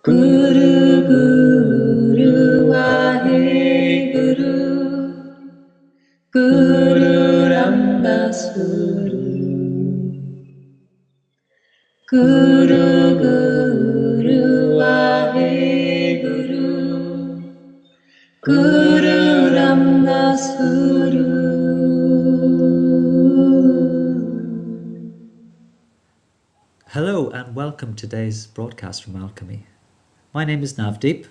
Guru Guru Vahe Guru Guru Ramdas Guru Guru Guru Vahe Guru Guru Ramdas Guru. Hello and welcome to today's broadcast from Alchemy. My name is Navdeep,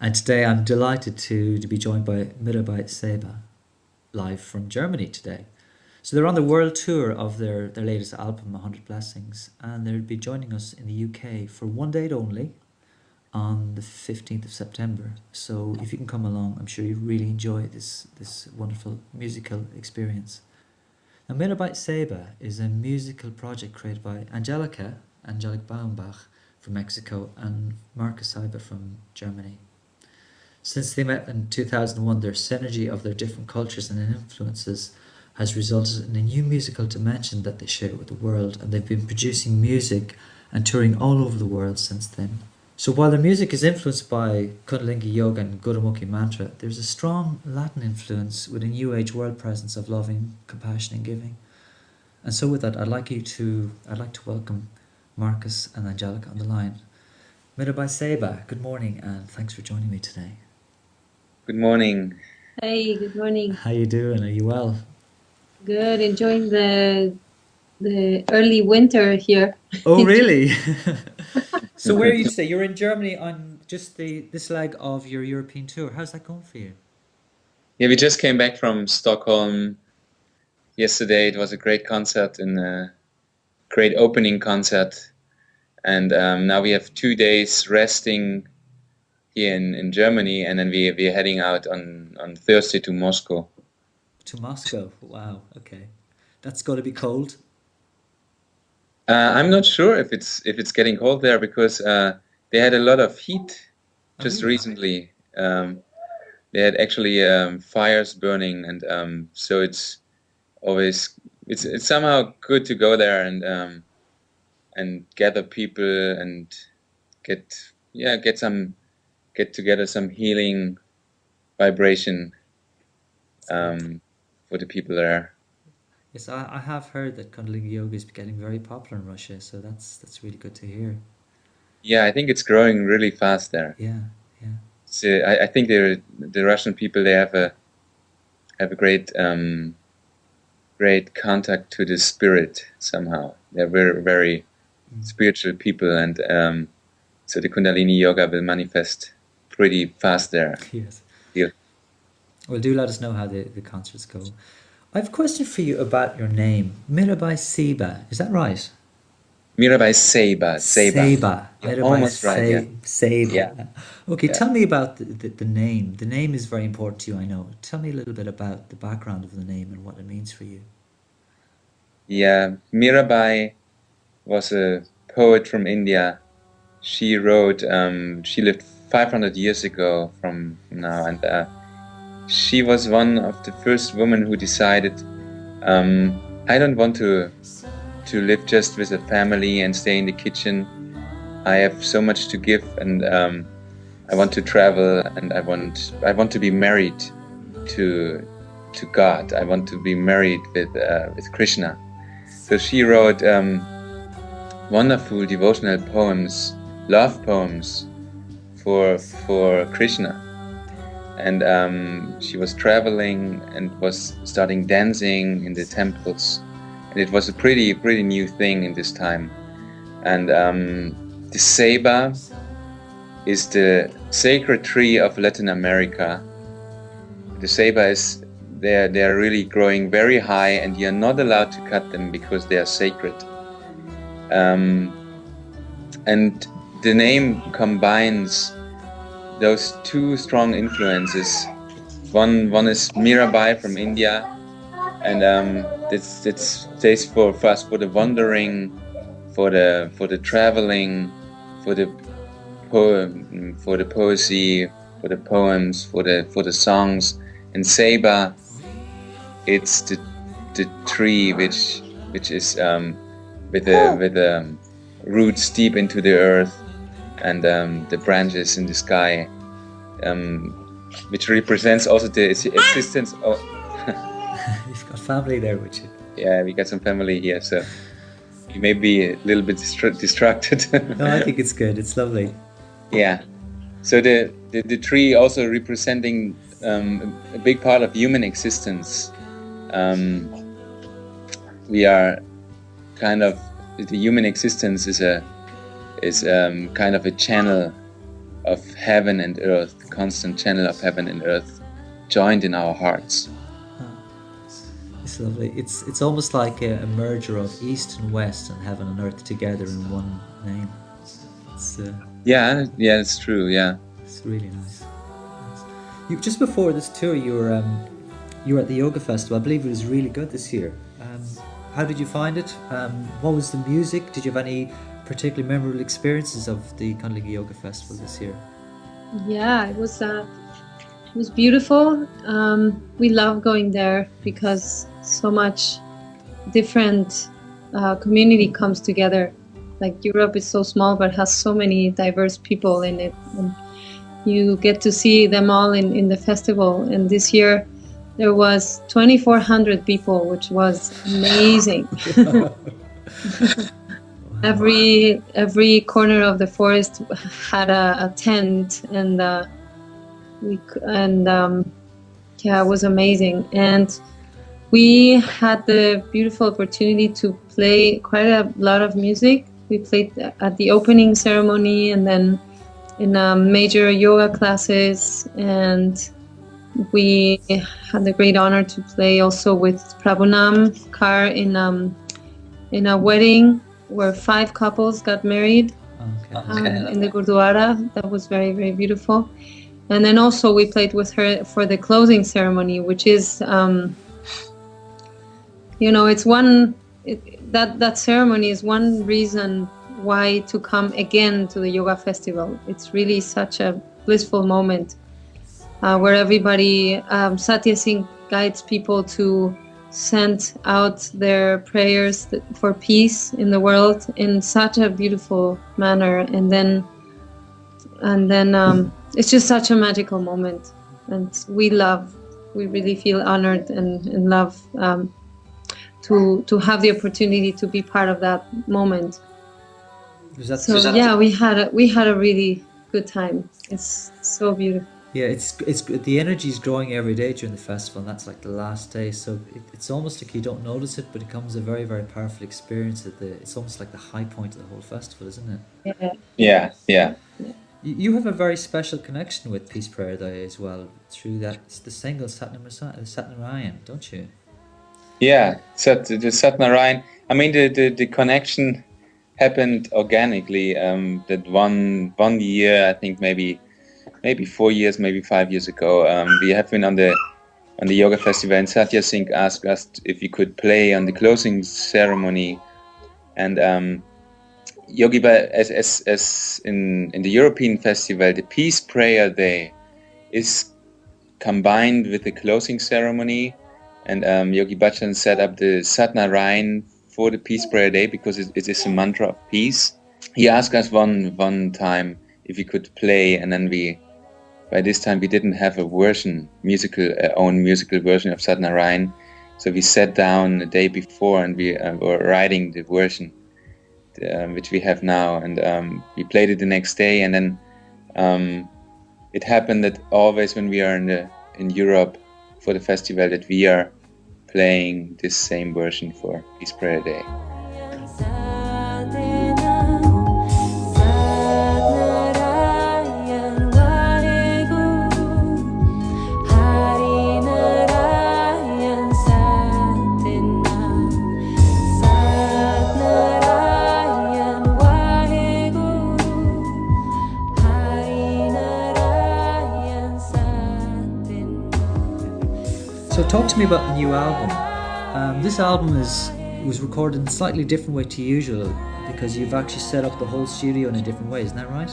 and today I'm delighted to be joined by Mirabai Ceiba, live from Germany today. So they're on the world tour of their latest album, 100 Blessings, and they'll be joining us in the UK for one date only on the 15th of September. So if you can come along, I'm sure you really enjoy this wonderful musical experience. Now, Mirabai Ceiba is a musical project created by Angelic Baumbach from Mexico and Marcus Ceiba from Germany. Since they met in 2001, their synergy of their different cultures and influences has resulted in a new musical dimension that they share with the world, and they've been producing music and touring all over the world since then. So while their music is influenced by Kundalini Yoga and Gurumukhi Mantra, there's a strong Latin influence with a New Age world presence of loving, compassion and giving. And so with that, I'd like to welcome Marcus and Angelica on the line. Mirabai Ceiba, good morning and thanks for joining me today. Good morning. Hey, good morning. How you doing? Are you well? Good, enjoying the early winter here. Oh, really? So where are you today? You're in Germany on just this leg of your European tour. How's that going for you? Yeah, we just came back from Stockholm yesterday. It was a great concert and a great opening concert. And now we have 2 days resting here in Germany, and then we're heading out on Thursday to Moscow. To Moscow? Wow, okay. That's got to be cold. I'm not sure if it's getting cold there because they had a lot of heat just recently. They had actually fires burning, and so it's somehow good to go there and gather people and get together some healing vibration for the people there. Yes, I have heard that Kundalini Yoga is getting very popular in Russia, so that's really good to hear. Yeah, I think it's growing really fast there. Yeah. So I think the Russian people, they have a great contact to the spirit somehow. They're very, very spiritual people, and so the Kundalini Yoga will manifest pretty fast there. Yes. Yeah. Well, do let us know how the concerts go. I have a question for you about your name, Mirabai Ceiba. Is that right? Mirabai Ceiba. Ceiba. Yeah, almost right. Yeah. Ceiba. Yeah. Okay, Yeah. tell me about the name. The name is very important to you, I know. Tell me a little bit about the background of the name and what it means for you. Yeah, Mirabai was a poet from India. She wrote. She lived 500 years ago from now, and she was one of the first women who decided, I don't want to live just with a family and stay in the kitchen. I have so much to give, and I want to travel, and I want to be married to God. I want to be married with Krishna. So she wrote wonderful devotional poems, love poems for Krishna. And she was traveling and was starting dancing in the temples, and it was a pretty new thing in this time. And the ceiba is the sacred tree of Latin America. The ceiba is they're really growing very high, and you're not allowed to cut them because they are sacred. And the name combines those two strong influences. One is Mirabai from India, and it stays for us for the wandering, for the traveling, for the poem, for the poesy, for the poems, for the songs. And Ceiba, it's the tree which is with the roots deep into the earth, and the branches in the sky, which represents also the existence of. You've got family there with you. Yeah, we got some family here, so you may be a little bit distracted. No, I think it's good. It's lovely. Yeah. So the tree also representing a big part of human existence. We are kind of, the human existence is kind of a channel of heaven and earth, the constant channel of heaven and earth, joined in our hearts. It's lovely. It's almost like a merger of East and West and heaven and earth together in one name. It's yeah, it's true. Yeah, it's really nice. You just before this tour, you were at the yoga festival. I believe it was really good this year. How did you find it? What was the music? Did you have any particularly memorable experiences of the Kundalini Yoga Festival this year? Yeah, it was beautiful. We love going there because so much different community comes together. Like Europe is so small but has so many diverse people in it, and you get to see them all in the festival. And this year there was 2,400 people, which was amazing. Every corner of the forest had a tent, and it was amazing. And we had the beautiful opportunity to play quite a lot of music. We played at the opening ceremony and then in major yoga classes, and we had the great honor to play also with Prabhunam Kar in a wedding where 5 couples got married in the Gurdwara. That was very, very beautiful. And then also we played with her for the closing ceremony, which is, it's that ceremony is one reason why to come again to the yoga festival. It's really such a blissful moment where everybody, Satya Singh guides people to send out their prayers for peace in the world in such a beautiful manner. And then it's just such a magical moment, and we really feel honored and love to have the opportunity to be part of that moment. We had a really good time. It's so beautiful. Yeah, it's the energy is growing every day during the festival, and that's like the last day. So it's almost like you don't notice it, but it becomes a very, very powerful experience. It's almost like the high point of the whole festival, isn't it? Yeah. You have a very special connection with Peace Prayer Day as well through the single Satnarayan, don't you? Yeah, the Satnarayan. I mean, the connection happened organically. That one year, I think maybe 4 years, maybe 5 years ago, we have been on the yoga festival, and Satya Singh asked us if we could play on the closing ceremony. And Yogi, as in the European festival, the Peace Prayer Day is combined with the closing ceremony, and Yogi Bhajan set up the Satnarayan for the Peace Prayer Day because it is a mantra of peace. He asked us one time if we could play, and then by this time we didn't have a own musical version of Satnarayan, so we sat down the day before and we were writing the version which we have now, and we played it the next day. And then it happened that always when we are in Europe for the festival, that we are playing this same version for Peace Prayer Day. So talk to me about the new album. This album was recorded in a slightly different way to usual because you've actually set up the whole studio in a different way, isn't that right?